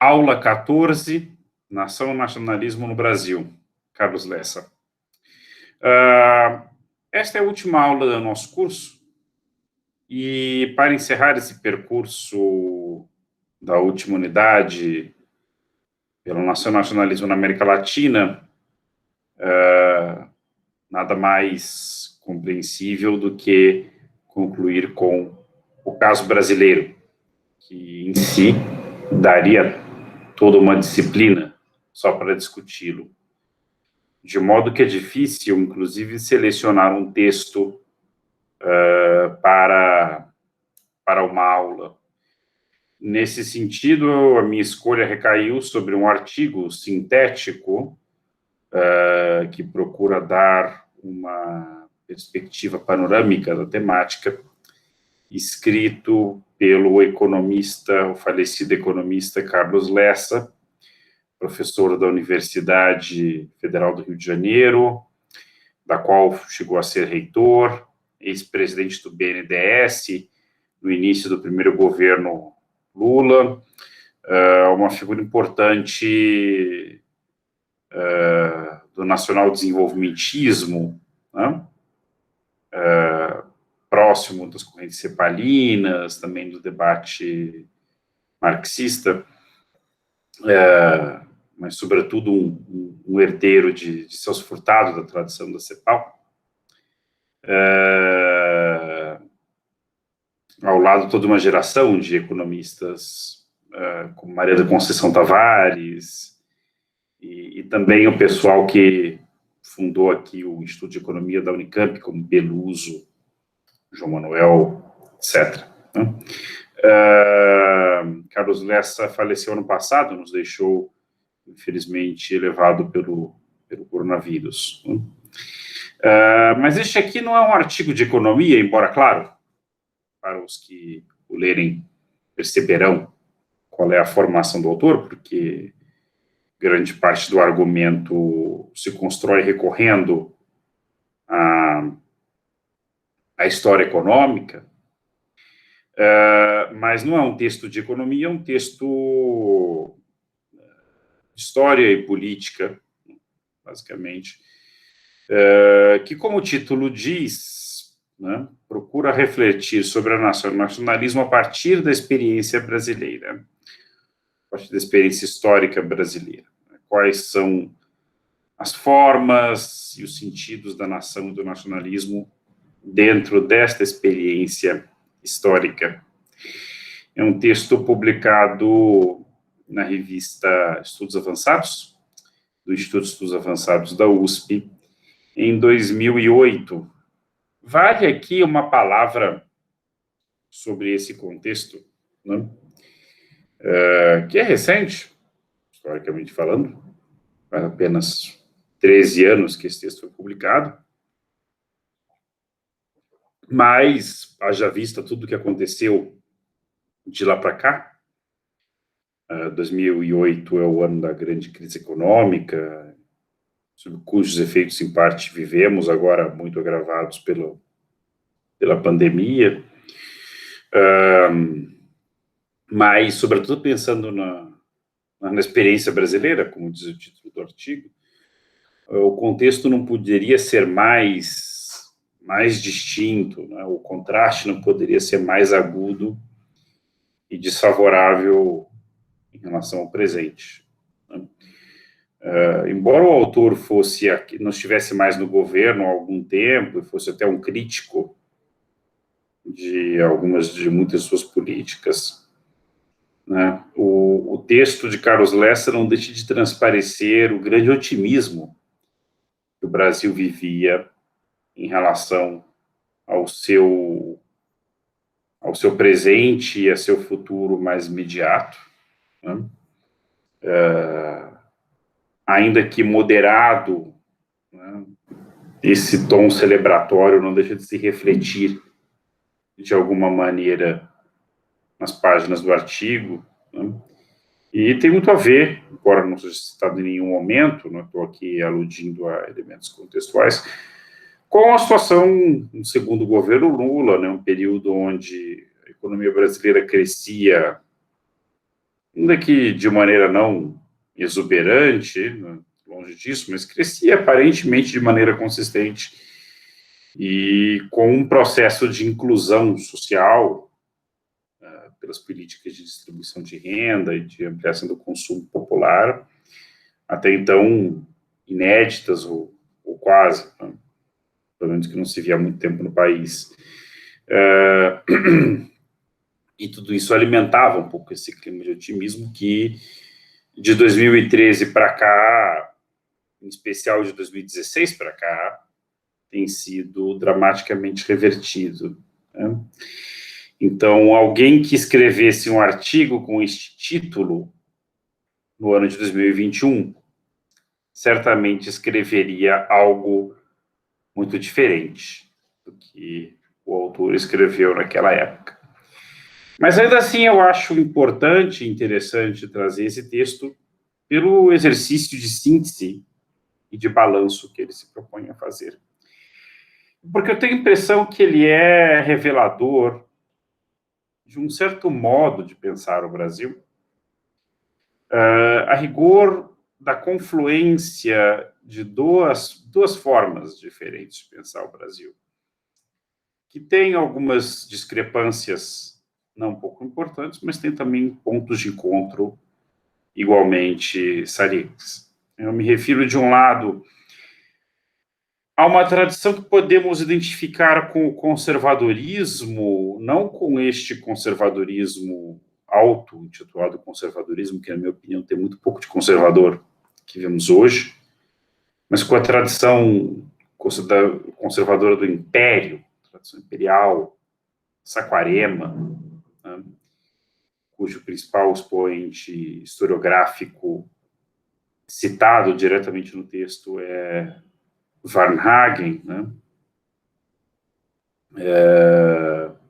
Aula 14, Nação e Nacionalismo no Brasil, Carlos Lessa. Esta é a última aula do nosso curso, e para encerrar esse percurso da última unidade pelo Nação e Nacionalismo na América Latina, nada mais compreensível do que concluir com o caso brasileiro, que em si daria toda uma disciplina só para discuti-lo. De modo que é difícil, inclusive, selecionar um texto para uma aula. Nesse sentido, a minha escolha recaiu sobre um artigo sintético que procura dar uma perspectiva panorâmica da temática, escrito pelo economista, o falecido economista Carlos Lessa, professor da Universidade Federal do Rio de Janeiro, da qual chegou a ser reitor, ex-presidente do BNDES, no início do primeiro governo Lula, uma figura importante do nacional-desenvolvimentismo, né? Próximo das correntes cepalinas, também do debate marxista, mas, sobretudo, um herdeiro de Celso Furtado, da tradição da CEPAL, ao lado de toda uma geração de economistas, como Maria da Conceição Tavares, e também o pessoal que fundou aqui o Instituto de Economia da Unicamp, como Beluso, João Manuel, etc. Carlos Lessa faleceu ano passado, nos deixou, infelizmente, levado pelo coronavírus. Mas este aqui não é um artigo de economia, embora, claro, para os que o lerem perceberão qual é a formação do autor, porque grande parte do argumento se constrói recorrendo à história econômica, mas não é um texto de economia, é um texto de história e política, basicamente, que, como o título diz, né, procura refletir sobre a nação e o nacionalismo a partir da experiência brasileira, a partir da experiência histórica brasileira. Quais são as formas e os sentidos da nação e do nacionalismo dentro desta experiência histórica. É um texto publicado na revista Estudos Avançados, do Instituto de Estudos Avançados da USP, em 2008. Vale aqui uma palavra sobre esse contexto, né? Que é recente, historicamente falando, faz apenas 13 anos que esse texto foi publicado, mas, haja vista tudo o que aconteceu de lá para cá, 2008 é o ano da grande crise econômica, sob cujos efeitos, em parte, vivemos, agora muito agravados pela pandemia, mas, sobretudo, pensando na experiência brasileira, como diz o título do artigo, o contexto não poderia ser mais distinto, né? O contraste não poderia ser mais agudo e desfavorável em relação ao presente, né? Embora o autor não estivesse mais no governo há algum tempo e fosse até um crítico de muitas suas políticas, né, o texto de Carlos Lessa não deixa de transparecer o grande otimismo que o Brasil vivia em relação ao seu presente e a seu futuro mais imediato, né? Ainda que moderado, né, esse tom celebratório não deixa de se refletir de alguma maneira nas páginas do artigo, né? E tem muito a ver, embora não seja citado em nenhum momento, não estou aqui aludindo a elementos contextuais, com a situação no segundo governo Lula, né, um período onde a economia brasileira crescia ainda que de maneira não exuberante, né, longe disso, mas crescia aparentemente de maneira consistente e com um processo de inclusão social pelas políticas de distribuição de renda e de ampliação do consumo popular, até então inéditas ou quase, né, pelo menos que não se via há muito tempo no país. E tudo isso alimentava um pouco esse clima de otimismo que, de 2013 para cá, em especial de 2016 para cá, tem sido dramaticamente revertido, né? Então, alguém que escrevesse um artigo com este título no ano de 2021, certamente escreveria algo muito diferente do que o autor escreveu naquela época. Mas ainda assim eu acho importante e interessante trazer esse texto pelo exercício de síntese e de balanço que ele se propõe a fazer. Porque eu tenho a impressão que ele é revelador de um certo modo de pensar o Brasil, a rigor da confluência de duas formas diferentes de pensar o Brasil, que tem algumas discrepâncias não pouco importantes, mas tem também pontos de encontro igualmente salientes. Eu me refiro, de um lado, a uma tradição que podemos identificar com o conservadorismo, não com este conservadorismo auto-intitulado conservadorismo, que, na minha opinião, tem muito pouco de conservador que vemos hoje, mas com a tradição conservadora do Império, tradição imperial, Saquarema, né, cujo principal expoente historiográfico citado diretamente no texto é Varnhagen, né,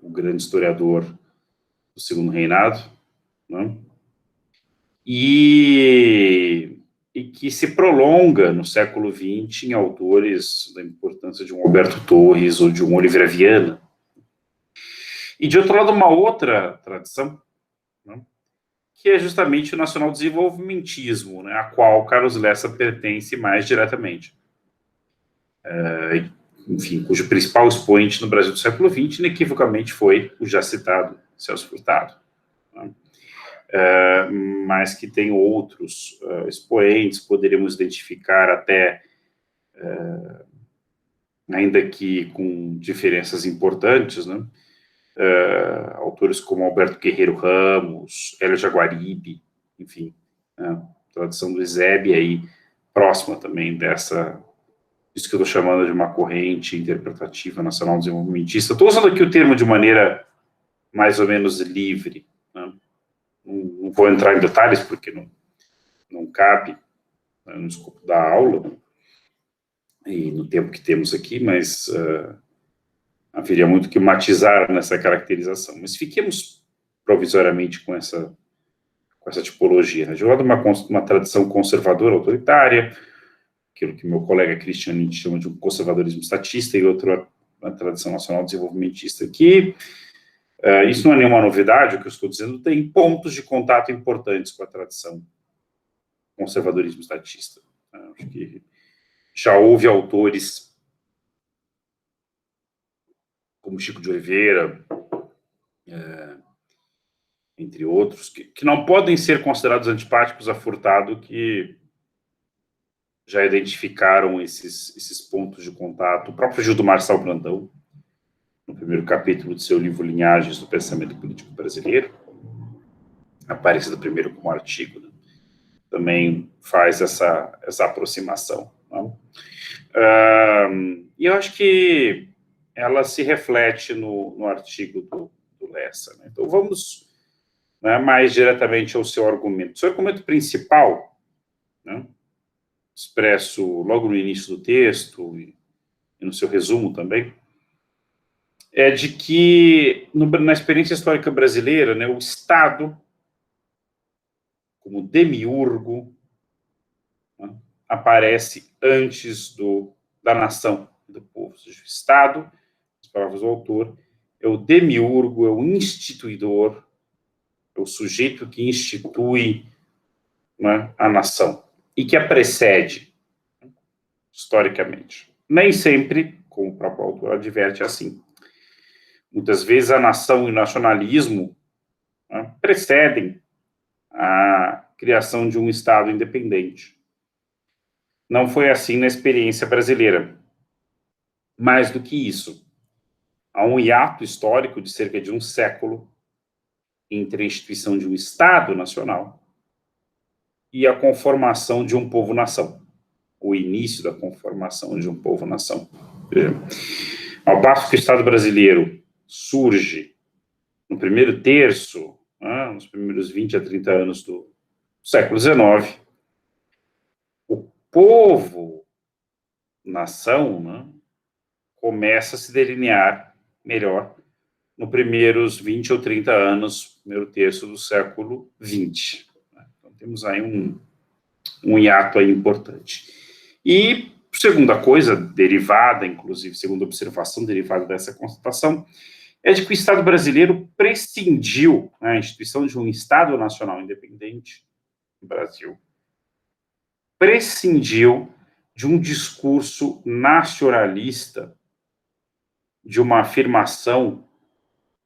o grande historiador do Segundo Reinado, né, e que se prolonga no século XX em autores da importância de um Alberto Torres ou de um Oliveira Viana. E, de outro lado, uma outra tradição, né, que é justamente o nacional-desenvolvimentismo, né, a qual Carlos Lessa pertence mais diretamente. Enfim, cujo principal expoente no Brasil do século XX, inequivocamente, foi o já citado Celso Furtado, né? Mas que tem outros expoentes, poderíamos identificar até, ainda que com diferenças importantes, né, autores como Alberto Guerreiro Ramos, Hélio Jaguaribe, enfim, a tradição do Eusébio aí, próxima também isso que eu estou chamando de uma corrente interpretativa nacional desenvolvimentista. Estou usando aqui o termo de maneira mais ou menos livre, né? Não vou entrar em detalhes porque não cabe, né, no escopo da aula, né, e no tempo que temos aqui, mas haveria muito que matizar nessa caracterização. Mas fiquemos provisoriamente com essa tipologia, né? De um lado, uma tradição conservadora, autoritária, aquilo que meu colega Christian Lindh chama de um conservadorismo estatista, e outra, a tradição nacional desenvolvimentista, que isso não é nenhuma novidade, o que eu estou dizendo, tem pontos de contato importantes com a tradição conservadorismo estatista. Acho que já houve autores como Chico de Oliveira, entre outros, que não podem ser considerados antipáticos a Furtado, que já identificaram esses pontos de contato. O próprio Gildo Marçal Brandão, no primeiro capítulo de seu livro Linhagens do Pensamento Político Brasileiro, aparecido primeiro como artigo, né, também faz essa aproximação, né? E eu acho que ela se reflete no artigo do Lessa, né? Então vamos, né, mais diretamente ao seu argumento. O seu argumento principal, né, expresso logo no início do texto e no seu resumo também, é de que na experiência histórica brasileira, né, o Estado, como demiurgo, né, aparece antes da nação, do povo. Ou seja, o Estado, as palavras do autor, é o demiurgo, é o instituidor, é o sujeito que institui, né, a nação e que a precede, historicamente. Nem sempre, como o próprio autor adverte, assim. Muitas vezes a nação e o nacionalismo, né, precedem a criação de um Estado independente. Não foi assim na experiência brasileira. Mais do que isso, há um hiato histórico de cerca de um século entre a instituição de um Estado nacional e a conformação de um povo-nação, o início da conformação de um povo-nação. Ao passo que o Estado brasileiro surge no primeiro terço, né, nos primeiros 20 a 30 anos do século XIX, o povo-nação, né, começa a se delinear melhor nos primeiros 20 ou 30 anos, primeiro terço do século XX. Então, temos aí um hiato aí importante. E segunda coisa, derivada, inclusive, segunda observação derivada dessa constatação, é de que o Estado brasileiro prescindiu, né, a instituição de um Estado Nacional Independente no Brasil, prescindiu de um discurso nacionalista, de uma afirmação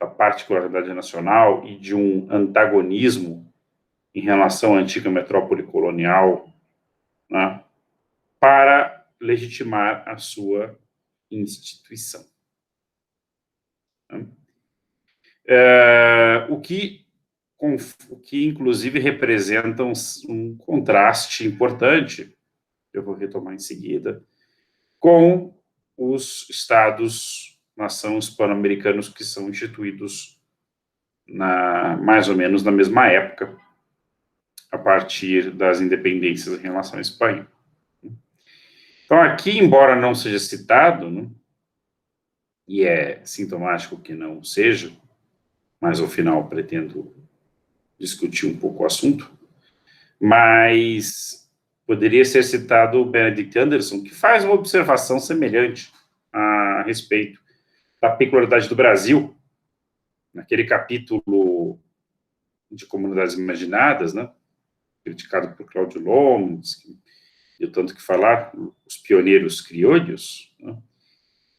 da particularidade nacional e de um antagonismo em relação à antiga metrópole colonial, né, para legitimar a sua instituição. O que inclusive representa um contraste importante, eu vou retomar em seguida, com os Estados-nação hispano-americanos que são instituídos mais ou menos na mesma época, a partir das independências em relação à Espanha. Então, aqui, embora não seja citado, né, e é sintomático que não seja, mas ao final pretendo discutir um pouco o assunto, mas poderia ser citado o Benedict Anderson, que faz uma observação semelhante a respeito da peculiaridade do Brasil, naquele capítulo de Comunidades Imaginadas, né, criticado por Cláudio Lomes, e tanto que falar, os pioneiros criolhos, né,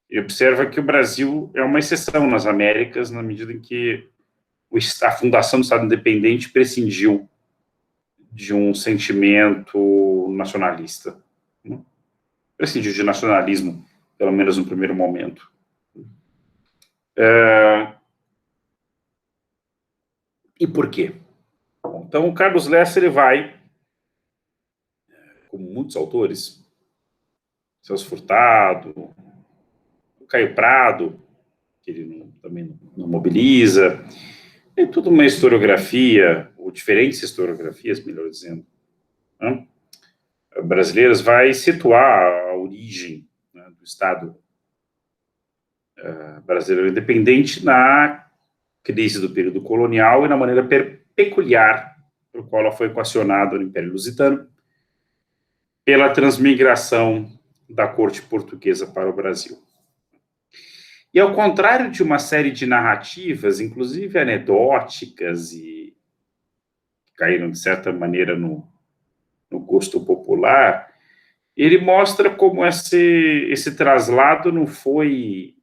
e observa que o Brasil é uma exceção nas Américas, na medida em que a fundação do Estado independente prescindiu de um sentimento nacionalista, né? Prescindiu de nacionalismo, pelo menos no primeiro momento. E por quê? Bom, então, o Carlos Lessa, ele vai, como muitos autores, Celso Furtado, o Caio Prado, que ele também não mobiliza, é tudo uma historiografia, ou diferentes historiografias, melhor dizendo, né, brasileiras, vai situar a origem, né, do Estado brasileiro independente na crise do período colonial e na maneira peculiar por qual ela foi equacionada no Império Lusitano pela transmigração da corte portuguesa para o Brasil. E ao contrário de uma série de narrativas, inclusive anedóticas e que caíram de certa maneira no gosto popular, ele mostra como esse traslado não foi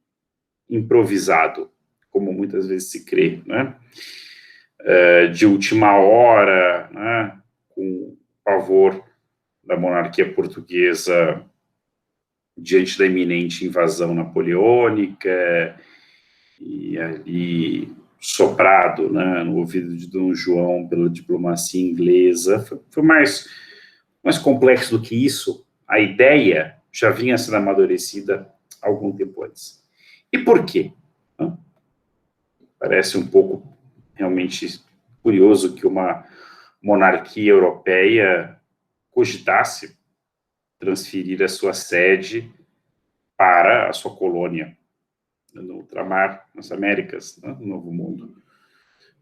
improvisado, como muitas vezes se crê, né? De última hora, né? Com favor da monarquia portuguesa diante da iminente invasão napoleônica, e ali soprado, né, no ouvido de Dom João pela diplomacia inglesa. Foi mais complexo do que isso. A ideia já vinha sendo amadurecida algum tempo antes. E por quê? Parece um pouco realmente curioso que uma monarquia europeia cogitasse transferir a sua sede para a sua colônia no ultramar, nas Américas, né, no Novo Mundo.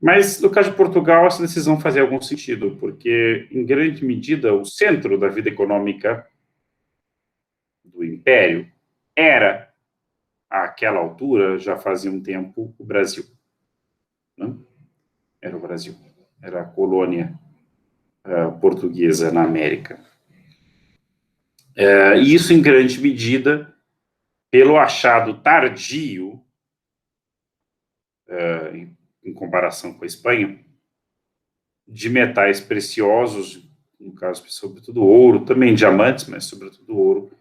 Mas, no caso de Portugal, essa decisão fazia algum sentido, porque, em grande medida, o centro da vida econômica do Império era, àquela altura, já fazia um tempo, o Brasil. Né? Era o Brasil. era a colônia portuguesa na América. E isso, em grande medida, pelo achado tardio, em comparação com a Espanha, de metais preciosos, no caso, sobretudo ouro, também diamantes, mas sobretudo ouro,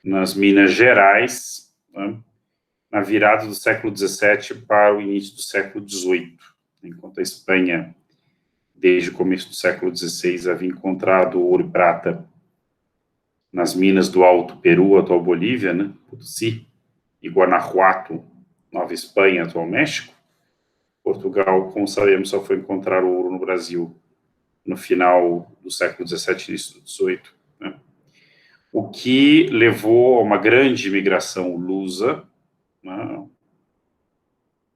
nas Minas Gerais, né, na virada do século XVII para o início do século XVIII, enquanto a Espanha, desde o começo do século XVI, havia encontrado ouro e prata nas minas do Alto Peru, atual Bolívia, né, Potosí, e Guanajuato, Nova Espanha, atual México. Portugal, como sabemos, só foi encontrar o ouro no Brasil no final do século XVII, início do XVIII, né? O que levou a uma grande migração lusa, né?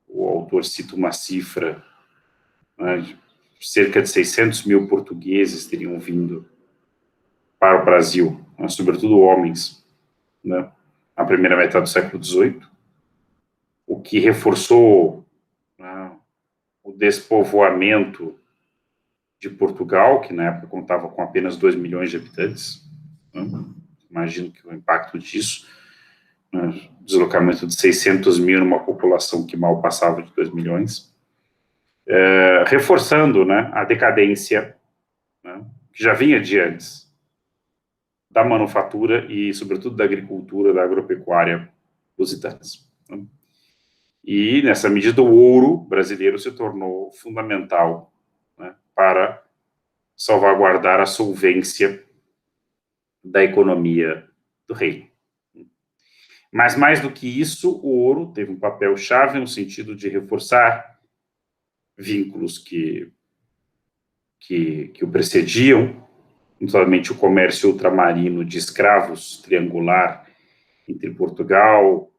O autor cita uma cifra, né, de cerca de 600 mil portugueses teriam vindo para o Brasil, né, sobretudo homens, né, na primeira metade do século XVIII, o que reforçou, né, o despovoamento de Portugal, que na época contava com apenas 2 milhões de habitantes, né? Imagino que o impacto disso, né, deslocamento de 600 mil numa população que mal passava de 2 milhões, reforçando, né, a decadência, né, que já vinha de antes, da manufatura e, sobretudo, da agricultura, da agropecuária lusitanas. Né? E, nessa medida, o ouro brasileiro se tornou fundamental, né, para salvaguardar a solvência da economia do reino. Mas, mais do que isso, o ouro teve um papel chave no sentido de reforçar vínculos que o precediam, notablemente o comércio ultramarino de escravos triangular entre Portugal,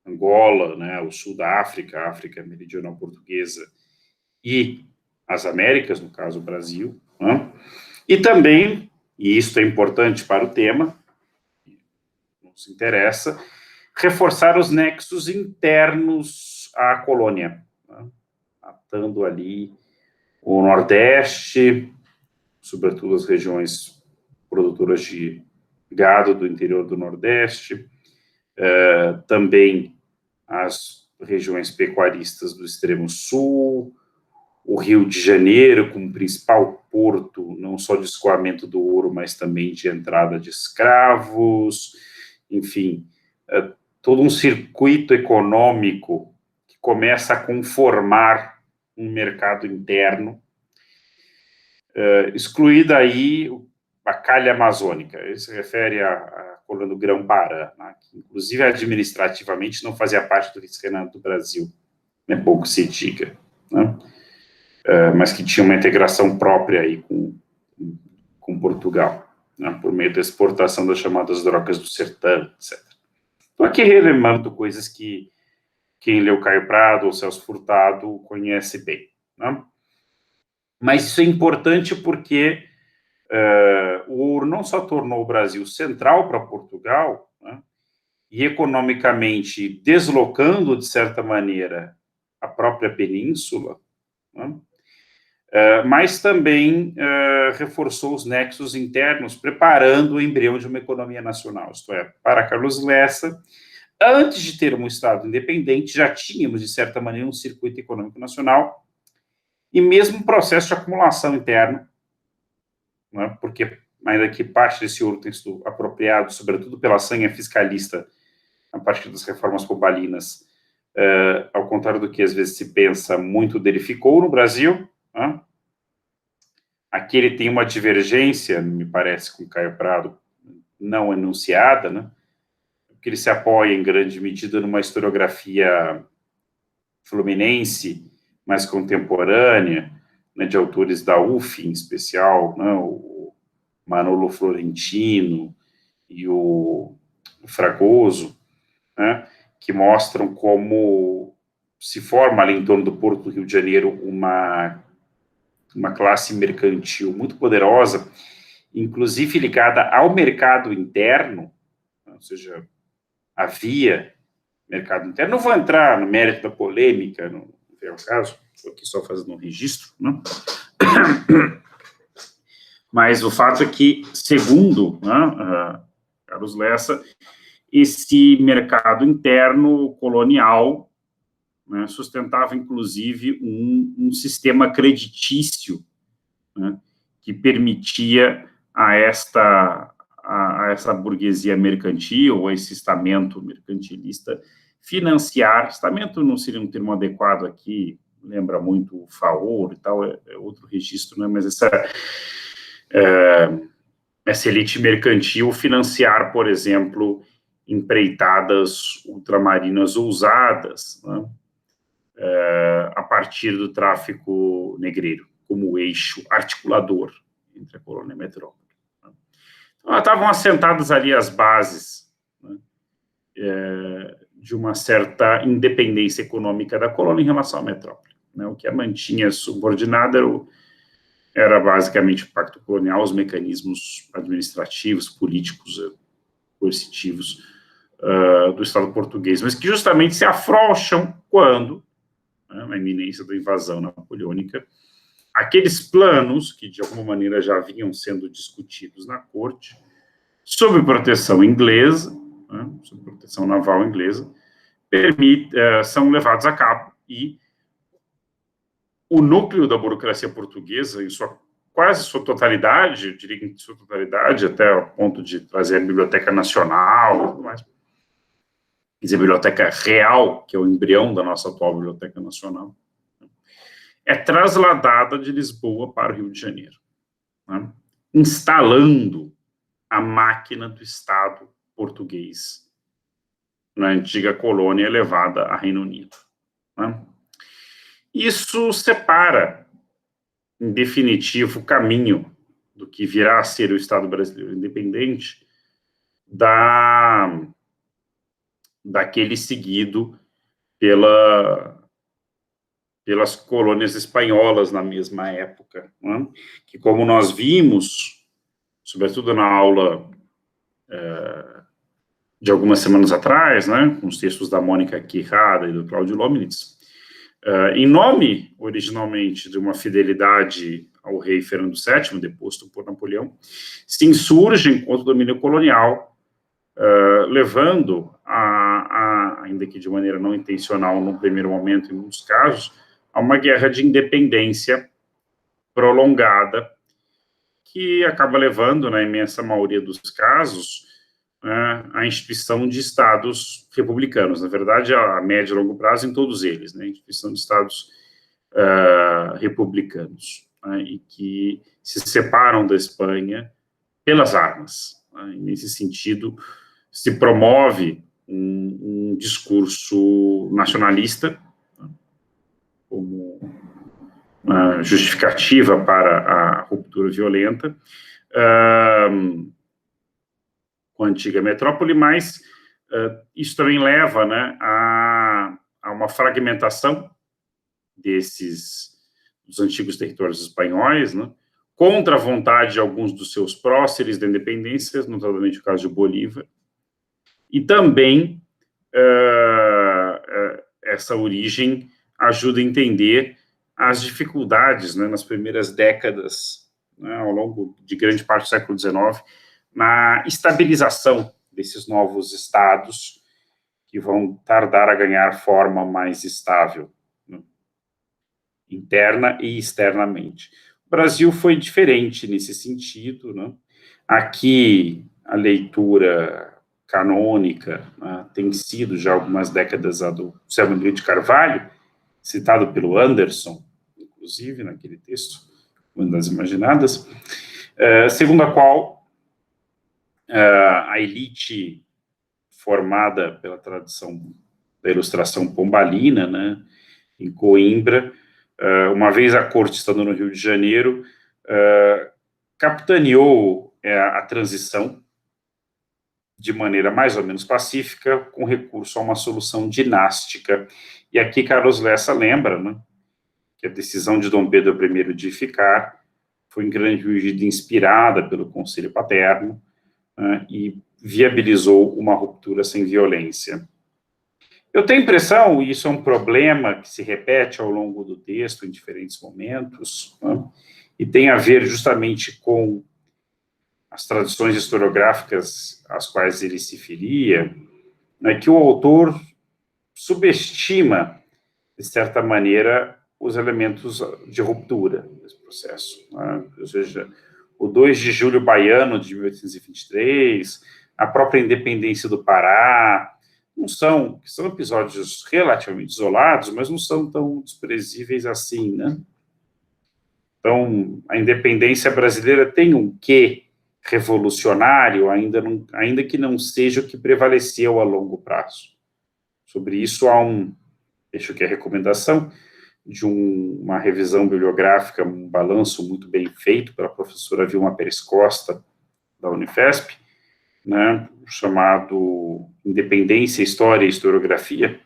Angola, né, o sul da África, a África meridional portuguesa e as Américas, no caso o Brasil, né? E também, e isso é importante para o tema, nos interessa, reforçar os nexos internos à colônia, né? Atando ali o Nordeste, sobretudo as regiões produtoras de gado do interior do Nordeste, também as regiões pecuaristas do extremo sul, o Rio de Janeiro como principal porto, não só de escoamento do ouro, mas também de entrada de escravos, enfim, todo um circuito econômico que começa a conformar um mercado interno, excluída aí a calha amazônica. Isso se refere à colônia do Grão-Pará, né, que inclusive administrativamente não fazia parte do vice-reinado do Brasil, né, pouco se diga, né, mas que tinha uma integração própria aí com Portugal, né, por meio da exportação das chamadas drogas do sertão, etc. Estou aqui relembrando coisas que quem leu Caio Prado ou Celso Furtado conhece bem, né? Mas isso é importante porque o ouro não só tornou o Brasil central para Portugal, né, e economicamente deslocando, de certa maneira, a própria península, né, mas também reforçou os nexos internos, preparando o embrião de uma economia nacional. Isto é, para Carlos Lessa, antes de ter um Estado independente, já tínhamos, de certa maneira, um circuito econômico nacional e mesmo um processo de acumulação interno, né, porque ainda que parte desse ouro tenha sido apropriado, sobretudo pela sanha fiscalista, a partir das reformas pombalinas, ao contrário do que às vezes se pensa, muito dele ficou no Brasil, né? Aqui ele tem uma divergência, me parece, com Caio Prado, não enunciada, né? Porque ele se apoia em grande medida numa historiografia fluminense, mais contemporânea, né, de autores da UF, em especial, né, o Manolo Florentino e o Fragoso, né, que mostram como se forma ali em torno do Porto do Rio de Janeiro uma classe mercantil muito poderosa, inclusive ligada ao mercado interno, ou seja, havia mercado interno. Não vou entrar no mérito da polêmica, não é o caso, estou aqui só fazendo um registro, né? Mas o fato é que, segundo, né, Carlos Lessa, esse mercado interno colonial, né, sustentava, inclusive, um sistema creditício, né, que permitia a essa burguesia mercantil, ou esse estamento mercantilista, financiar, estamento não seria um termo adequado aqui, lembra muito o Faor e tal, é outro registro, né, mas essa elite mercantil financiar, por exemplo, empreitadas ultramarinas ousadas, né, a partir do tráfico negreiro, como eixo articulador entre a colônia e a metrópole. Então, estavam assentadas ali as bases, né, de uma certa independência econômica da colônia em relação à metrópole, né. O que a mantinha subordinada era basicamente o pacto colonial, os mecanismos administrativos, políticos, coercitivos do Estado português, mas que justamente se afrouxam quando, né, na iminência da invasão napoleônica, aqueles planos que, de alguma maneira, já vinham sendo discutidos na corte, sob proteção inglesa, né, sob proteção naval inglesa, são levados a cabo e o núcleo da burocracia portuguesa, em quase sua totalidade, eu diria em sua totalidade, até o ponto de trazer a Biblioteca Nacional e tudo mais, quer dizer, a Biblioteca Real, que é o embrião da nossa atual Biblioteca Nacional, é trasladada de Lisboa para o Rio de Janeiro, né, instalando a máquina do Estado português na antiga colônia elevada a Reino Unido, né. Isso separa, em definitivo, o caminho do que virá a ser o Estado brasileiro independente daquele seguido pelas colônias espanholas na mesma época, né? Que, como nós vimos, sobretudo na aula de algumas semanas atrás, né, com os textos da Mônica Quirrada e do Cláudio Lomnitz, em nome, originalmente, de uma fidelidade ao rei Fernando VII, deposto por Napoleão, se insurgem contra o domínio colonial, levando, ainda que de maneira não intencional, no primeiro momento, em muitos casos, a uma guerra de independência prolongada, que acaba levando, na imensa maioria dos casos, a instituição de estados republicanos, na verdade, a médio e longo prazo, em todos eles, né, a instituição de estados republicanos, né, e que se separam da Espanha pelas armas, né, e nesse sentido, se promove um discurso nacionalista, né, como justificativa para a ruptura violenta, com a antiga metrópole, mas isso também leva, né, a uma fragmentação dos antigos territórios espanhóis, né, contra a vontade de alguns dos seus próceres da independência, notadamente o caso de Bolívar, e também essa origem ajuda a entender as dificuldades, né, nas primeiras décadas, né, ao longo de grande parte do século XIX, na estabilização desses novos estados que vão tardar a ganhar forma mais estável, né, interna e externamente. O Brasil foi diferente nesse sentido, né? Aqui a leitura canônica, né, tem sido já algumas décadas a do Selma de Carvalho, citado pelo Anderson, inclusive naquele texto, Uma das Imaginadas, segundo a qual a elite formada pela tradição da ilustração pombalina, né, em Coimbra, uma vez a corte estando no Rio de Janeiro, capitaneou a transição de maneira mais ou menos pacífica, com recurso a uma solução dinástica. E aqui Carlos Lessa lembra, né, que a decisão de Dom Pedro I de ficar foi em grande medida inspirada pelo Conselho Paterno, e viabilizou uma ruptura sem violência. Eu tenho a impressão, e isso é um problema que se repete ao longo do texto em diferentes momentos, né, e tem a ver justamente com as tradições historiográficas às quais ele se filia, né, que o autor subestima, de certa maneira, os elementos de ruptura desse processo, né? Ou seja, o 2 de julho baiano de 1823, a própria independência do Pará, são episódios relativamente isolados, mas não são tão desprezíveis assim, né? Então, a independência brasileira tem um quê revolucionário, ainda que não seja o que prevaleceu a longo prazo. Sobre isso há deixo aqui a recomendação de uma revisão bibliográfica, um balanço muito bem feito pela professora Vilma Pérez Costa, da Unifesp, né, chamado Independência, História e Historiografia,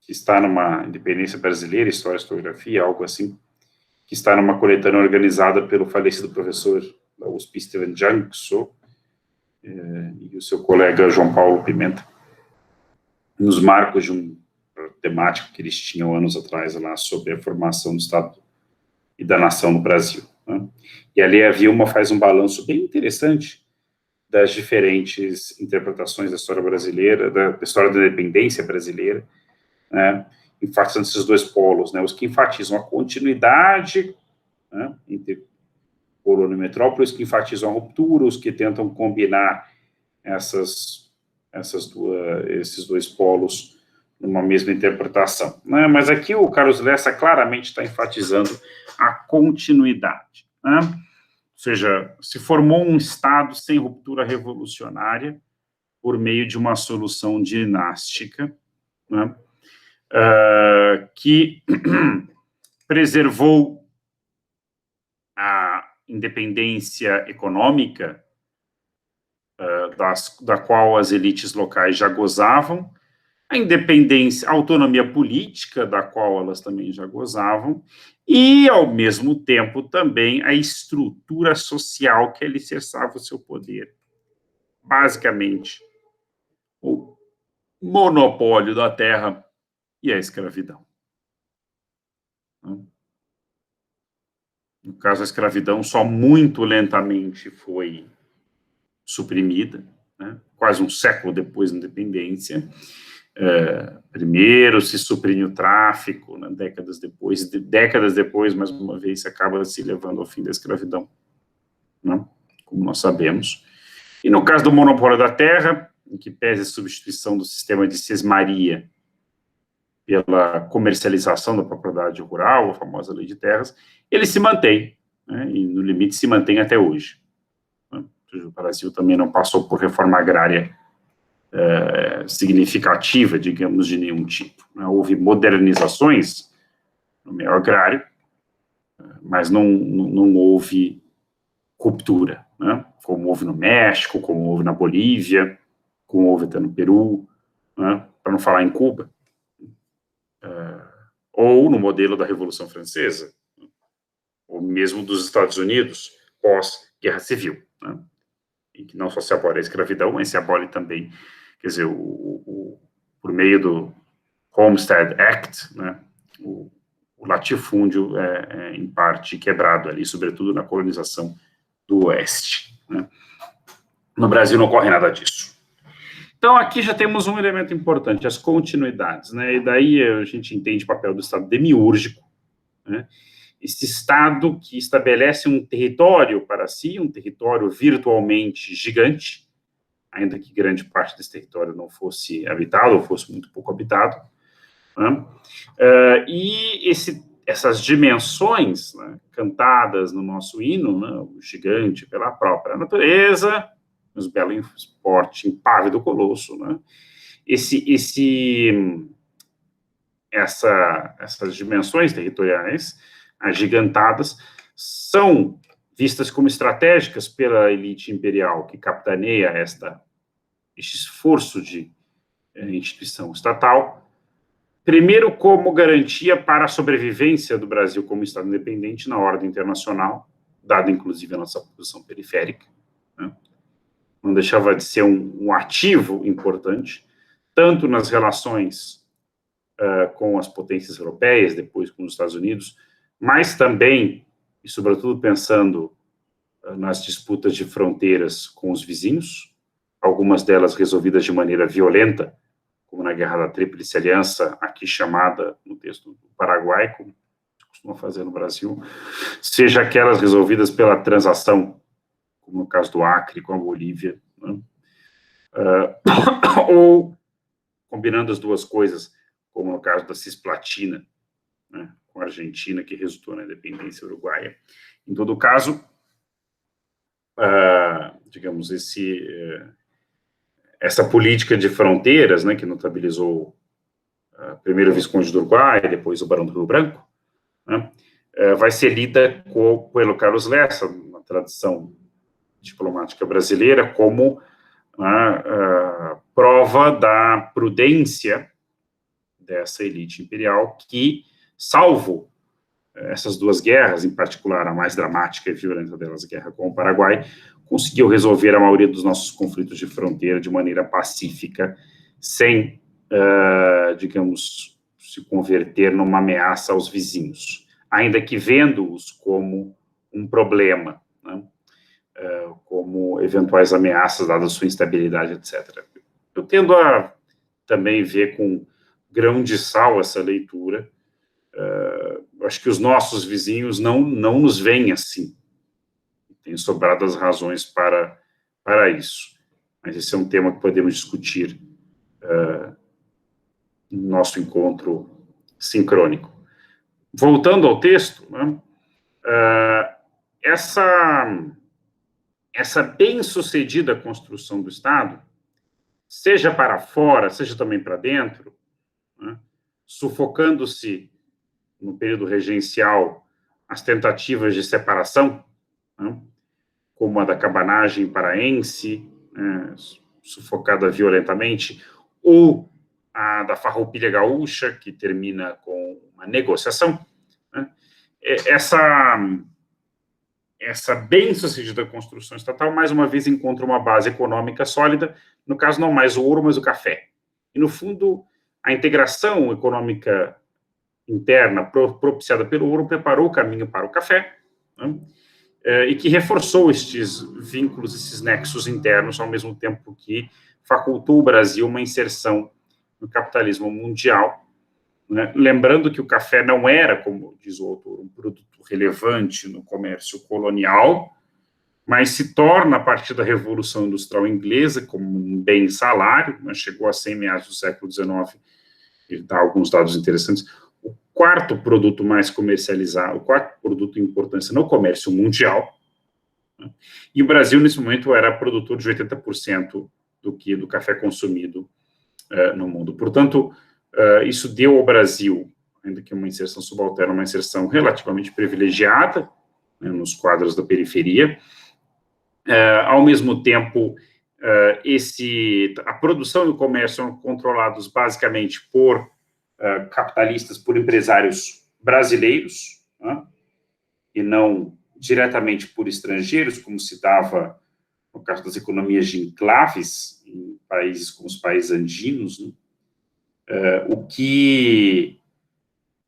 que está numa Independência Brasileira, História e Historiografia, algo assim, que está numa coletânea organizada pelo falecido professor da USP, Steven Jankso, e o seu colega João Paulo Pimenta, nos marcos de um temático que eles tinham anos atrás lá sobre a formação do Estado e da nação no Brasil, né? E ali a Vilma faz um balanço bem interessante das diferentes interpretações da história brasileira, da história da independência brasileira, né, enfatizando esses dois polos, né, os que enfatizam a continuidade, né, entre colônia e metrópole, os que enfatizam a ruptura, os que tentam combinar esses dois polos numa mesma interpretação, né? Mas aqui o Carlos Lessa claramente está enfatizando a continuidade, né? Ou seja, se formou um Estado sem ruptura revolucionária por meio de uma solução dinástica, né, que preservou a independência econômica, da qual as elites locais já gozavam, a independência, a autonomia política, da qual elas também já gozavam, e, ao mesmo tempo, também a estrutura social que alicerçava o seu poder. Basicamente, o monopólio da terra e a escravidão. No caso, a escravidão só muito lentamente foi suprimida, né, quase um século depois da independência. Primeiro se suprime o tráfico, né, décadas depois, mais uma vez, se acaba se levando ao fim da escravidão, né, como nós sabemos. E no caso do monopólio da terra, em que pese a substituição do sistema de sesmaria pela comercialização da propriedade rural, a famosa lei de terras, ele se mantém, né, e no limite se mantém até hoje. O Brasil também não passou por reforma agrária significativa, digamos, de nenhum tipo, né? Houve modernizações no meio agrário, mas não houve ruptura, né? Como houve no México, como houve na Bolívia, como houve até no Peru, né? Para não falar em Cuba, ou no modelo da Revolução Francesa, ou mesmo dos Estados Unidos, pós-Guerra Civil, né? Em que não só se abole a escravidão, mas se abole também, quer dizer, por meio do Homestead Act, né, o latifúndio em parte quebrado ali, sobretudo na colonização do Oeste, né. No Brasil não ocorre nada disso. Então, aqui já temos um elemento importante, as continuidades, né, e daí a gente entende o papel do Estado demiúrgico, né, esse Estado que estabelece um território para si, um território virtualmente gigante, ainda que grande parte desse território não fosse habitado, ou fosse muito pouco habitado, né? E essas dimensões, né, cantadas no nosso hino, né, o gigante pela própria natureza, os belos porte impávido colosso, né, essas dimensões territoriais agigantadas são vistas como estratégicas pela elite imperial que capitaneia este esforço de instituição estatal, primeiro como garantia para a sobrevivência do Brasil como Estado independente na ordem internacional, dada inclusive a nossa posição periférica, né? Não deixava de ser um ativo importante, tanto nas relações com as potências europeias, depois com os Estados Unidos, mas também, e sobretudo pensando nas disputas de fronteiras com os vizinhos, algumas delas resolvidas de maneira violenta, como na Guerra da Tríplice Aliança, aqui chamada no texto do Paraguai, como costuma fazer no Brasil, seja aquelas resolvidas pela transação, como no caso do Acre com a Bolívia, né? Ou combinando as duas coisas, como no caso da Cisplatina, né, com a Argentina, que resultou na independência uruguaia. Em todo caso, digamos, essa política de fronteiras, né, que notabilizou primeiro o Visconde do Uruguai, depois o Barão do Rio Branco, né, vai ser lida pelo Carlos Lessa, na tradição diplomática brasileira, como prova da prudência dessa elite imperial que, salvo essas duas guerras, em particular a mais dramática e violenta delas, a guerra com o Paraguai, conseguiu resolver a maioria dos nossos conflitos de fronteira de maneira pacífica, sem, digamos, se converter numa ameaça aos vizinhos, ainda que vendo-os como um problema, né? Como eventuais ameaças, dada a sua instabilidade, etc. Eu tendo a também ver com grão de sal essa leitura. Acho que os nossos vizinhos não nos veem assim. Tem sobrado as razões para isso. Mas esse é um tema que podemos discutir no nosso encontro sincrônico. Voltando ao texto, né, essa bem-sucedida construção do Estado, seja para fora, seja também para dentro, né, sufocando-se no período regencial as tentativas de separação, né, como a da cabanagem paraense, sufocada violentamente, ou a da farroupilha gaúcha, que termina com uma negociação, né, essa bem-sucedida construção estatal, mais uma vez, encontra uma base econômica sólida, no caso, não mais o ouro, mas o café. E, no fundo, a integração econômica interna propiciada pelo ouro preparou o caminho para o café, né, e que reforçou estes vínculos, esses nexos internos, ao mesmo tempo que facultou o Brasil uma inserção no capitalismo mundial, né? Lembrando que o café não era, como diz o autor, um produto relevante no comércio colonial, mas se torna, a partir da Revolução Industrial Inglesa, como um bem-salário, né? Chegou a ser, em meados do século XIX, ele dá alguns dados interessantes, o quarto produto mais comercializado, o quarto produto em importância no comércio mundial, né? E o Brasil, nesse momento, era produtor de 80% do café consumido no mundo. Portanto, isso deu ao Brasil, ainda que uma inserção subalterna, uma inserção relativamente privilegiada, né, nos quadros da periferia. Ao mesmo tempo, a produção e o comércio são controlados basicamente por capitalistas, por empresários brasileiros, né, e não diretamente por estrangeiros, como se dava no caso das economias de enclaves, em países como os países andinos, né, o que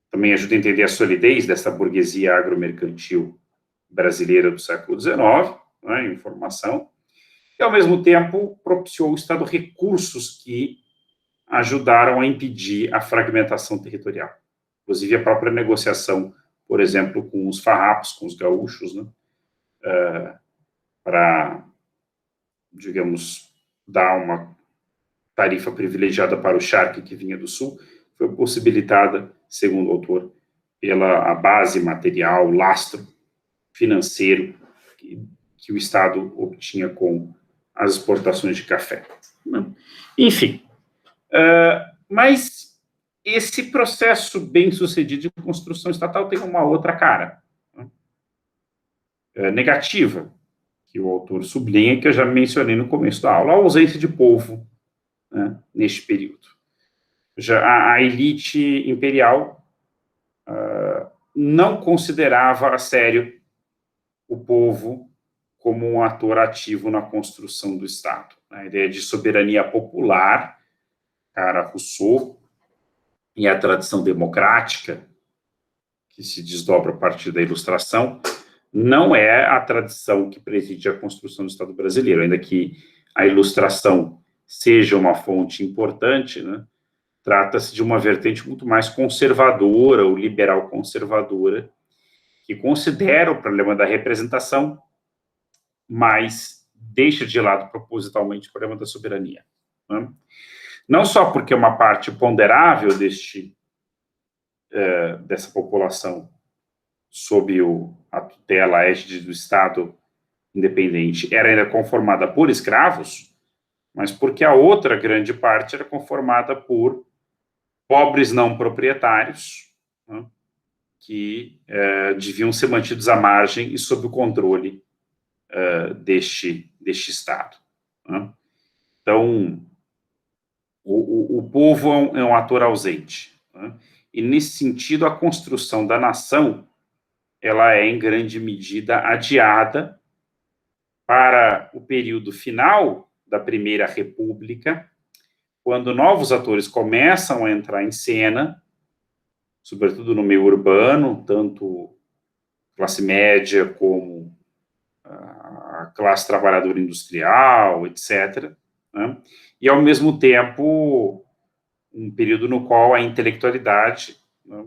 também ajuda a entender a solidez dessa burguesia agromercantil brasileira do século XIX, né, em formação, e, ao mesmo tempo, propiciou o Estado recursos que ajudaram a impedir a fragmentação territorial. Inclusive, a própria negociação, por exemplo, com os farrapos, com os gaúchos, né, para, digamos, dar uma tarifa privilegiada para o charque que vinha do sul, foi possibilitada, segundo o autor, pela a base material, lastro financeiro que o Estado obtinha com as exportações de café. Enfim, mas esse processo bem-sucedido de construção estatal tem uma outra cara, né, negativa, que o autor sublinha, que eu já mencionei no começo da aula, a ausência de povo, né, neste período. Já a elite imperial não considerava a sério o povo como um ator ativo na construção do Estado. A ideia de soberania popular cara Rousseau e a tradição democrática, que se desdobra a partir da Ilustração, não é a tradição que preside a construção do Estado brasileiro, ainda que a Ilustração seja uma fonte importante, né? Trata-se de uma vertente muito mais conservadora, ou liberal conservadora, que considera o problema da representação, mas deixa de lado propositalmente o problema da soberania. Né? Não só porque uma parte ponderável dessa população sob a tutela égide do Estado independente era ainda conformada por escravos, mas porque a outra grande parte era conformada por pobres não proprietários, né, que deviam ser mantidos à margem e sob o controle deste Estado. Né? Então, o povo é um ator ausente. Né? E, nesse sentido, a construção da nação ela é, em grande medida, adiada para o período final da Primeira República, quando novos atores começam a entrar em cena, sobretudo no meio urbano, tanto classe média como a classe trabalhadora industrial, etc., né? E, ao mesmo tempo, um período no qual a intelectualidade, né,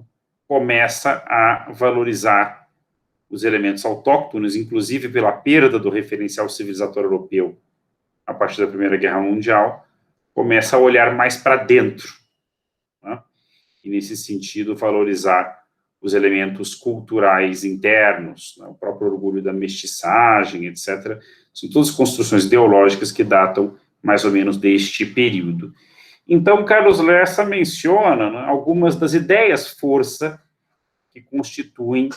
começa a valorizar os elementos autóctonos, inclusive pela perda do referencial civilizatório europeu a partir da Primeira Guerra Mundial, começa a olhar mais para dentro, né? E, nesse sentido, valorizar os elementos culturais internos, né? O próprio orgulho da mestiçagem, etc. São todas construções ideológicas que datam mais ou menos deste período. Então, Carlos Lessa menciona, né, algumas das ideias-força que constituem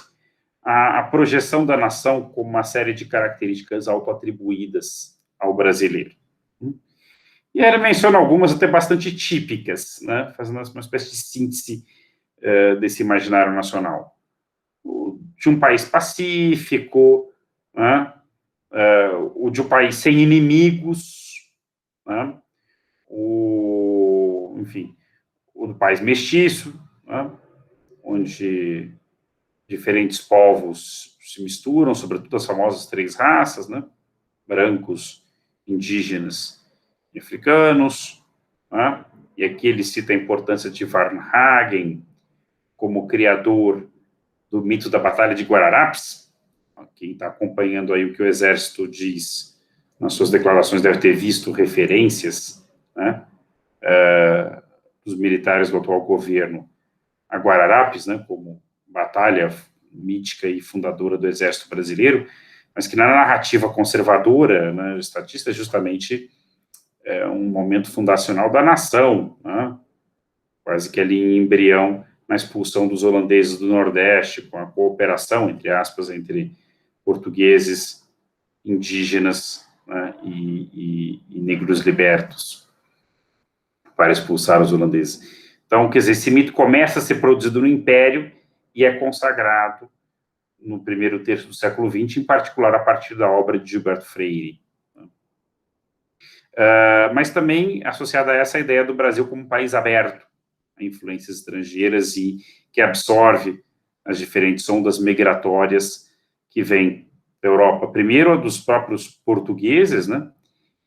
a projeção da nação como uma série de características autoatribuídas ao brasileiro. E ele menciona algumas até bastante típicas, né, fazendo uma espécie de síntese desse imaginário nacional. De um país pacífico, né, o de um país sem inimigos, né, enfim, o do país mestiço, né, onde diferentes povos se misturam, sobretudo as famosas 3 raças, né, brancos, indígenas e africanos, né, e aqui ele cita a importância de Varnhagen como criador do mito da Batalha de Guararapes. Quem está acompanhando aí o que o Exército diz nas suas declarações deve ter visto referências, né, dos militares do atual governo a Guararapes, né, como batalha mítica e fundadora do Exército Brasileiro, mas que na narrativa conservadora, né, estatista, é justamente um momento fundacional da nação, né, quase que ali em embrião na expulsão dos holandeses do Nordeste, com a cooperação, entre aspas, entre portugueses, indígenas, né, e negros libertos, para expulsar os holandeses. Então, quer dizer, esse mito começa a ser produzido no Império e é consagrado no primeiro terço do século XX, em particular a partir da obra de Gilberto Freire. Mas também associada a essa ideia do Brasil como um país aberto a influências estrangeiras e que absorve as diferentes ondas migratórias que vêm da Europa. Primeiro, a dos próprios portugueses, né?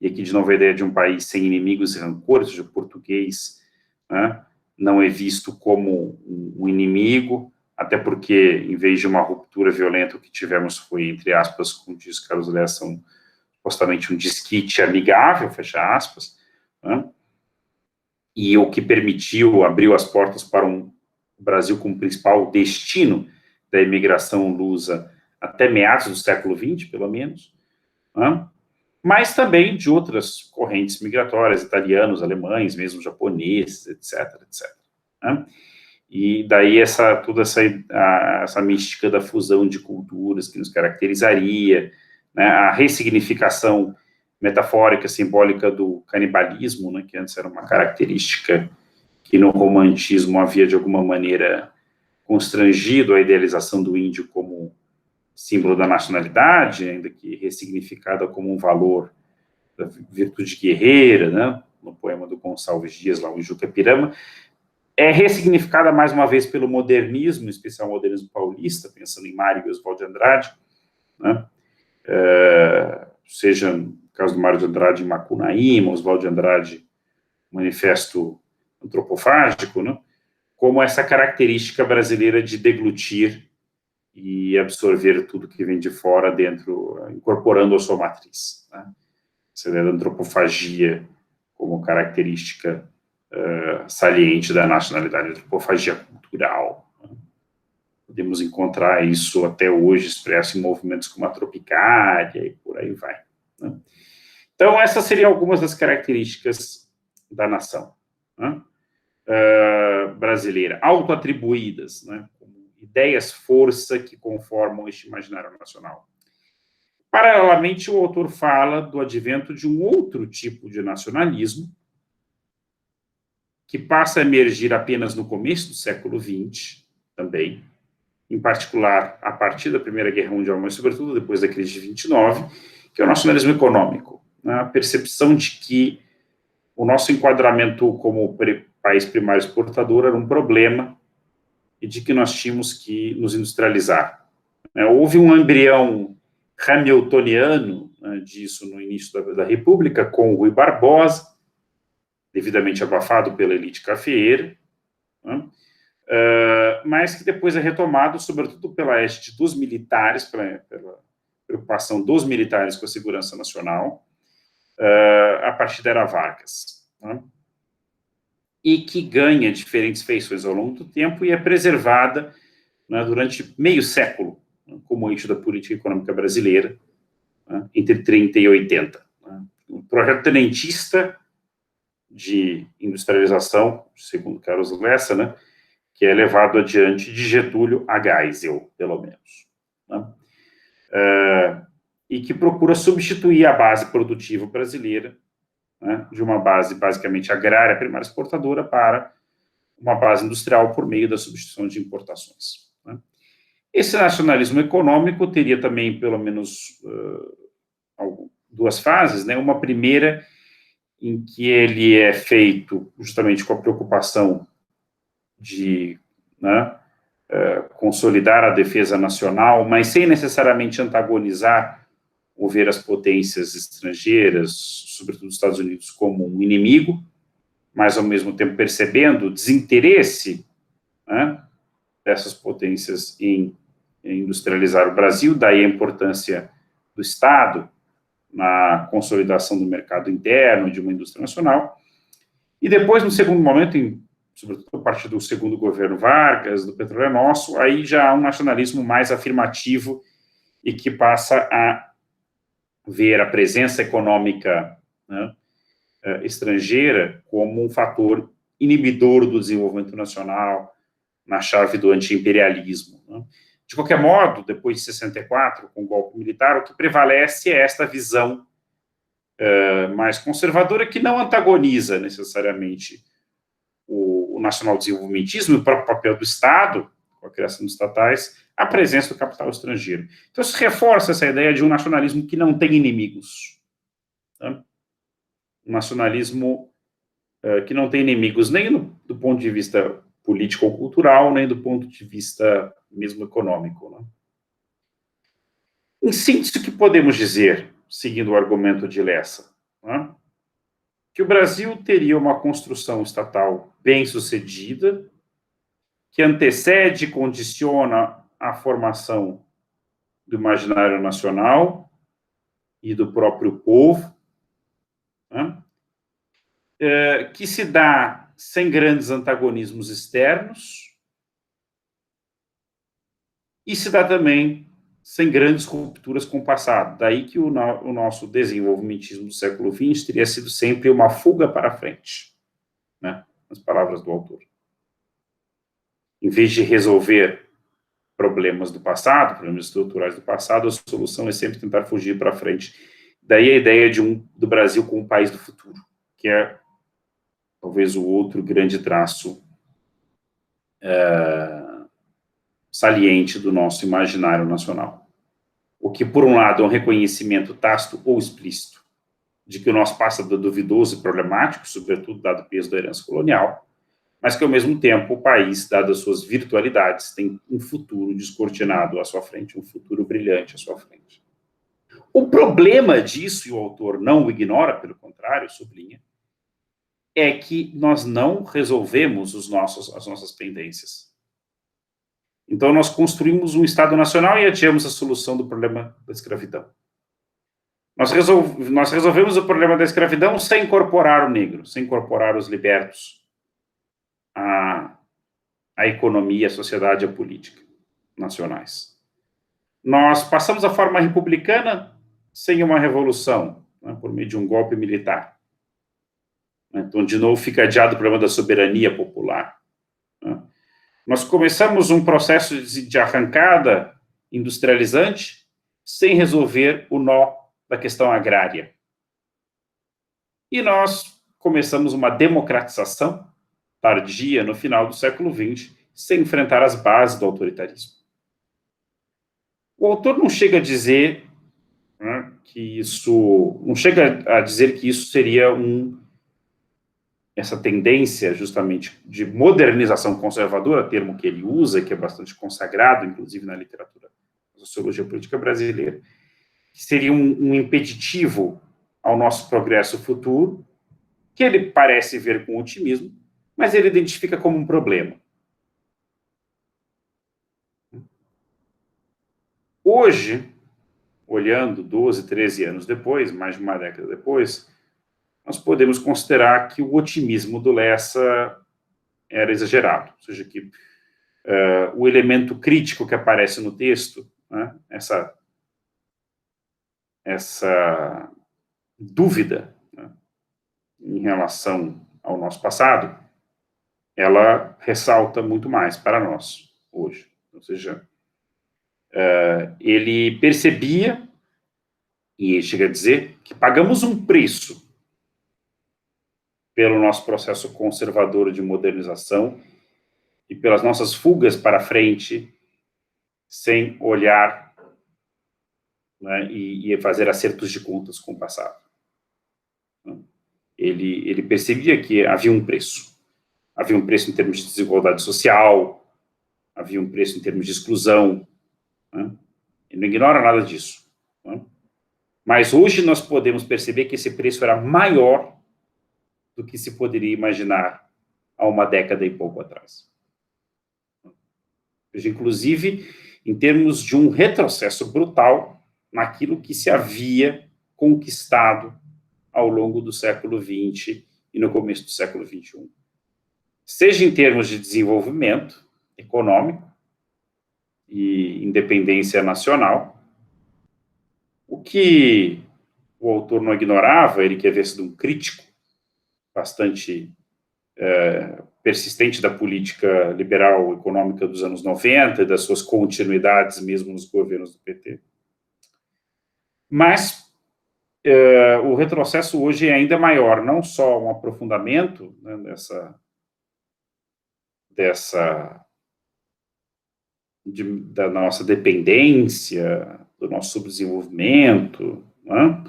E aqui, de novo, a ideia de um país sem inimigos e rancores, ou seja, o português, né, não é visto como um inimigo, até porque, em vez de uma ruptura violenta, o que tivemos foi, entre aspas, como diz Carlos Lessa, supostamente um desquite amigável, fecha aspas, né, e o que permitiu, abriu as portas para o Brasil como principal destino da imigração lusa até meados do século XX, pelo menos, né, mas também de outras correntes migratórias, italianos, alemães, mesmo japoneses, etc., etc., né? E daí toda essa mística da fusão de culturas que nos caracterizaria, né, a ressignificação metafórica, simbólica do canibalismo, né, que antes era uma característica que no romantismo havia, de alguma maneira, constrangido a idealização do índio como símbolo da nacionalidade, ainda que ressignificada como um valor da virtude guerreira, né, no poema do Gonçalves Dias, lá o Juca Pirama, é ressignificada mais uma vez pelo modernismo, em especial o modernismo paulista, pensando em Mário e Oswald de Andrade, né? Seja no caso do Mário de Andrade em Macunaíma, Oswald de Andrade, Manifesto Antropofágico, né? Como essa característica brasileira de deglutir e absorver tudo que vem de fora dentro, incorporando a sua matriz, né? Essa ideia da antropofagia como característica saliente da nacionalidade, antropofagia cultural. Né? Podemos encontrar isso até hoje expresso em movimentos como a Tropicália e por aí vai. Né? Então, essas seriam algumas das características da nação, né? Brasileira, autoatribuídas, né? Como ideias-força que conformam este imaginário nacional. Paralelamente, o autor fala do advento de um outro tipo de nacionalismo, que passa a emergir apenas no começo do século XX, também, em particular a partir da Primeira Guerra Mundial, mas sobretudo depois da crise de 29, que é o nacionalismo econômico, né? A percepção de que o nosso enquadramento como país primário exportador era um problema e de que nós tínhamos que nos industrializar. Houve um embrião hamiltoniano, né, disso no início da República, com o Rui Barbosa, devidamente abafado pela elite cafeeira, né, mas que depois é retomado, sobretudo pela égide dos militares, pela preocupação dos militares com a segurança nacional, a partir da era Vargas, né, e que ganha diferentes feições ao longo do tempo e é preservada, né, durante meio século, né, como eixo da política econômica brasileira, né, entre 30 e 80. Né. O projeto tenentista de industrialização, segundo Carlos Lessa, né, que é levado adiante de Getúlio a Geisel, pelo menos. Né, e que procura substituir a base produtiva brasileira, né, de uma base basicamente agrária primária exportadora para uma base industrial por meio da substituição de importações. Né. Esse nacionalismo econômico teria também, pelo menos, duas fases, né, uma primeira em que ele é feito justamente com a preocupação de, né, consolidar a defesa nacional, mas sem necessariamente antagonizar ou ver as potências estrangeiras, sobretudo os Estados Unidos, como um inimigo, mas ao mesmo tempo percebendo o desinteresse, né, dessas potências em industrializar o Brasil, daí a importância do Estado na consolidação do mercado interno de uma indústria nacional. E depois, no segundo momento, sobretudo a partir do segundo governo Vargas, do Petróleo é Nosso, aí já há um nacionalismo mais afirmativo e que passa a ver a presença econômica, né, estrangeira como um fator inibidor do desenvolvimento nacional na chave do anti-imperialismo. Né. De qualquer modo, depois de 64, com o golpe militar, o que prevalece é esta visão mais conservadora, que não antagoniza necessariamente o nacional-desenvolvimentismo e o próprio papel do Estado, com a criação dos estatais, a presença do capital estrangeiro. Então, se reforça essa ideia de um nacionalismo que não tem inimigos. Tá? Um nacionalismo que não tem inimigos nem do ponto de vista político ou cultural, nem do ponto de vista mesmo econômico. Né? Em síntese, o que podemos dizer, seguindo o argumento de Lessa? Né? Que o Brasil teria uma construção estatal bem-sucedida, que antecede e condiciona a formação do imaginário nacional e do próprio povo, né? Que se dá sem grandes antagonismos externos e se dá também sem grandes rupturas com o passado. Daí que o nosso desenvolvimentismo do século XX teria sido sempre uma fuga para frente, né? Nas palavras do autor. Em vez de resolver problemas do passado, problemas estruturais do passado, a solução é sempre tentar fugir para frente. Daí a ideia do Brasil como um país do futuro, que é talvez o outro grande traço saliente do nosso imaginário nacional. O que, por um lado, é um reconhecimento tácito ou explícito de que o nosso passado é duvidoso e problemático, sobretudo dado o peso da herança colonial, mas que, ao mesmo tempo, o país, dado as suas virtualidades, tem um futuro descortinado à sua frente, um futuro brilhante à sua frente. O problema disso, e o autor não o ignora, pelo contrário, sublinha, é que nós não resolvemos as nossas pendências. Então, nós construímos um Estado Nacional e adiamos a solução do problema da escravidão. Nós resolvemos o problema da escravidão sem incorporar o negro, sem incorporar os libertos à economia, à sociedade e à política nacionais. Nós passamos a forma republicana sem uma revolução, né, por meio de um golpe militar. Então, de novo, fica adiado o problema da soberania popular. Né. Nós começamos um processo de arrancada industrializante sem resolver o nó da questão agrária. E nós começamos uma democratização tardia no final do século XX, sem enfrentar as bases do autoritarismo. O autor não chega a dizer, né, que isso, não chega a dizer que isso seria essa tendência, justamente, de modernização conservadora, termo que ele usa, que é bastante consagrado, inclusive na literatura da sociologia política brasileira, que seria um impeditivo ao nosso progresso futuro, que ele parece ver com otimismo, mas ele identifica como um problema. Hoje, olhando 12, 13 anos depois, mais de uma década depois, nós podemos considerar que o otimismo do Lessa era exagerado, ou seja, que o elemento crítico que aparece no texto, né, essa dúvida, né, em relação ao nosso passado, ela ressalta muito mais para nós hoje. Ou seja, ele percebia, e chega a dizer, que pagamos um preço pelo nosso processo conservador de modernização e pelas nossas fugas para frente, sem olhar, né, e fazer acertos de contas com o passado. Ele percebia que havia um preço. Havia um preço em termos de desigualdade social, havia um preço em termos de exclusão. Né? Ele não ignora nada disso. Né? Mas hoje nós podemos perceber que esse preço era maior do que se poderia imaginar há uma década e pouco atrás. Inclusive, em termos de um retrocesso brutal naquilo que se havia conquistado ao longo do século XX e no começo do século XXI. Seja em termos de desenvolvimento econômico e independência nacional, o que o autor não ignorava, ele que havia sido um crítico bastante persistente da política liberal econômica dos anos 90 e das suas continuidades mesmo nos governos do PT. Mas o retrocesso hoje é ainda maior, não só um aprofundamento, né, da nossa dependência, do nosso subdesenvolvimento, né,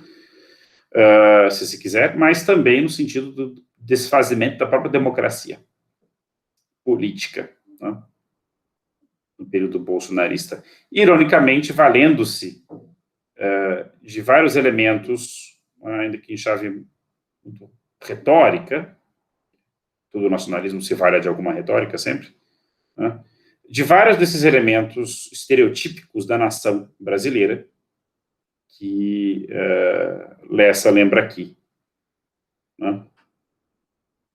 se se quiser, mas também no sentido do desfazimento da própria democracia política, né, no período bolsonarista. Ironicamente, valendo-se de vários elementos, ainda que em chave muito retórica, todo nacionalismo se vale de alguma retórica sempre, né, de vários desses elementos estereotípicos da nação brasileira, que Lessa lembra aqui. Né?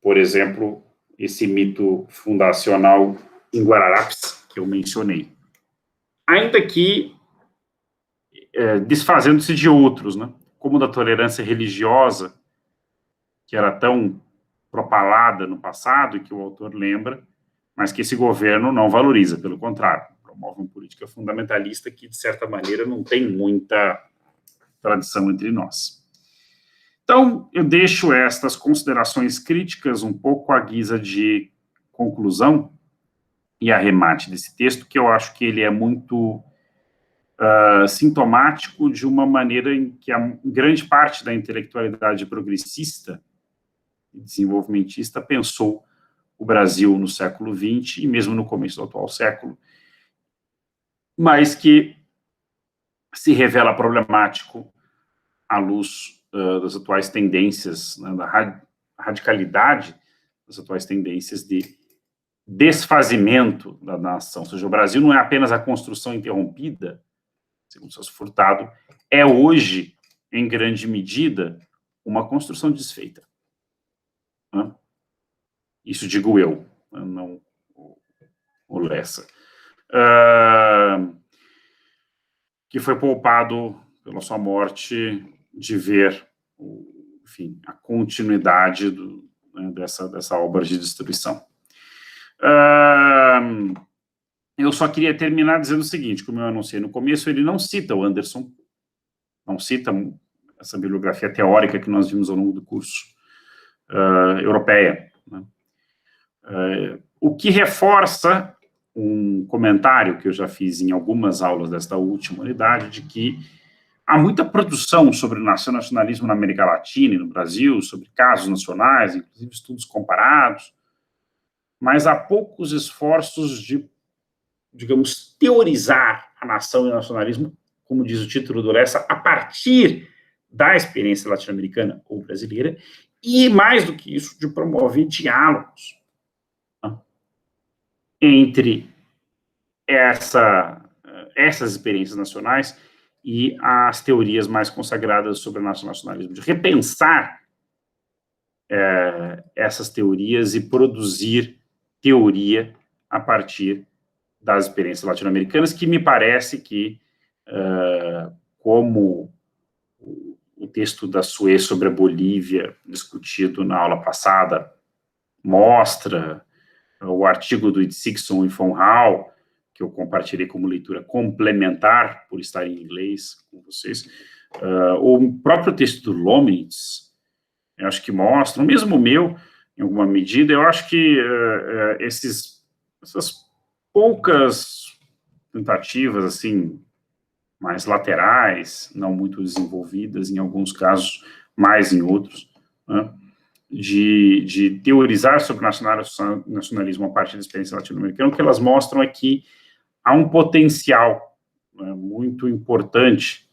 Por exemplo, esse mito fundacional em Guararapes, que eu mencionei. Ainda que desfazendo-se de outros, né? Como da tolerância religiosa, que era tão propalada no passado e que o autor lembra, mas que esse governo não valoriza, pelo contrário, promove uma política fundamentalista que, de certa maneira, não tem muita tradição entre nós. Então, eu deixo estas considerações críticas um pouco à guisa de conclusão e arremate desse texto, que eu acho que ele é muito sintomático de uma maneira em que a grande parte da intelectualidade progressista e desenvolvimentista pensou o Brasil no século XX e mesmo no começo do atual século, mas que se revela problemático à luz das atuais tendências, né, da radicalidade das atuais tendências de desfazimento da nação. Ou seja, o Brasil não é apenas a construção interrompida, segundo Celso Furtado, é hoje, em grande medida, uma construção desfeita. Né? Isso digo eu, não o Lessa. Que foi poupado pela sua morte de ver, enfim, a continuidade dessa obra de destruição. Eu só queria terminar dizendo o seguinte, como eu anunciei no começo, ele não cita o Anderson, não cita essa bibliografia teórica que nós vimos ao longo do curso, europeia. Né? O que reforça um comentário que eu já fiz em algumas aulas desta última unidade, de que há muita produção sobre o nacionalismo na América Latina e no Brasil, sobre casos nacionais, inclusive estudos comparados, mas há poucos esforços de, digamos, teorizar a nação e o nacionalismo, como diz o título do Lessa, a partir da experiência latino-americana ou brasileira, e, mais do que isso, de promover diálogos entre essas experiências nacionais e as teorias mais consagradas sobre o nacionalismo, de repensar essas teorias e produzir teoria a partir das experiências latino-americanas, que me parece que, como o texto da Suez sobre a Bolívia, discutido na aula passada, mostra, o artigo do Itzigson e von Hall, que eu compartilhei como leitura complementar, por estar em inglês com vocês, o próprio texto do Lomnitz, eu acho que mostra, mesmo o meu, em alguma medida, eu acho que essas poucas tentativas, assim, mais laterais, não muito desenvolvidas, em alguns casos, mais em outros, né, de teorizar sobre o nacionalismo a partir da experiência latino-americana, o que elas mostram é que há um potencial, né, muito importante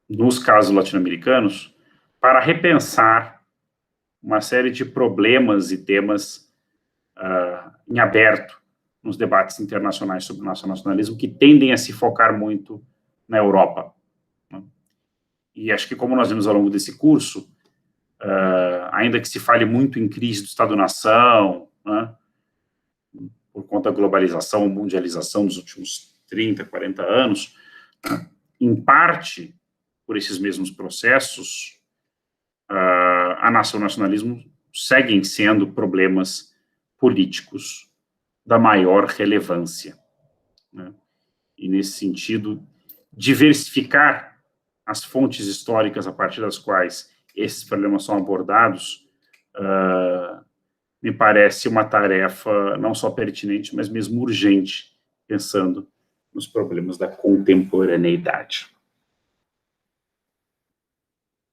nos casos latino-americanos para repensar uma série de problemas e temas em aberto nos debates internacionais sobre o nacionalismo, que tendem a se focar muito na Europa. Né? E acho que, como nós vimos ao longo desse curso, ainda que se fale muito em crise do Estado-nação, né, por conta da globalização, mundialização dos últimos 30, 40 anos, né, em parte, por esses mesmos processos, a nação e o nacionalismo seguem sendo problemas políticos da maior relevância. Né? E, nesse sentido, diversificar as fontes históricas a partir das quais esses problemas são abordados, me parece uma tarefa não só pertinente, mas mesmo urgente, pensando nos problemas da contemporaneidade.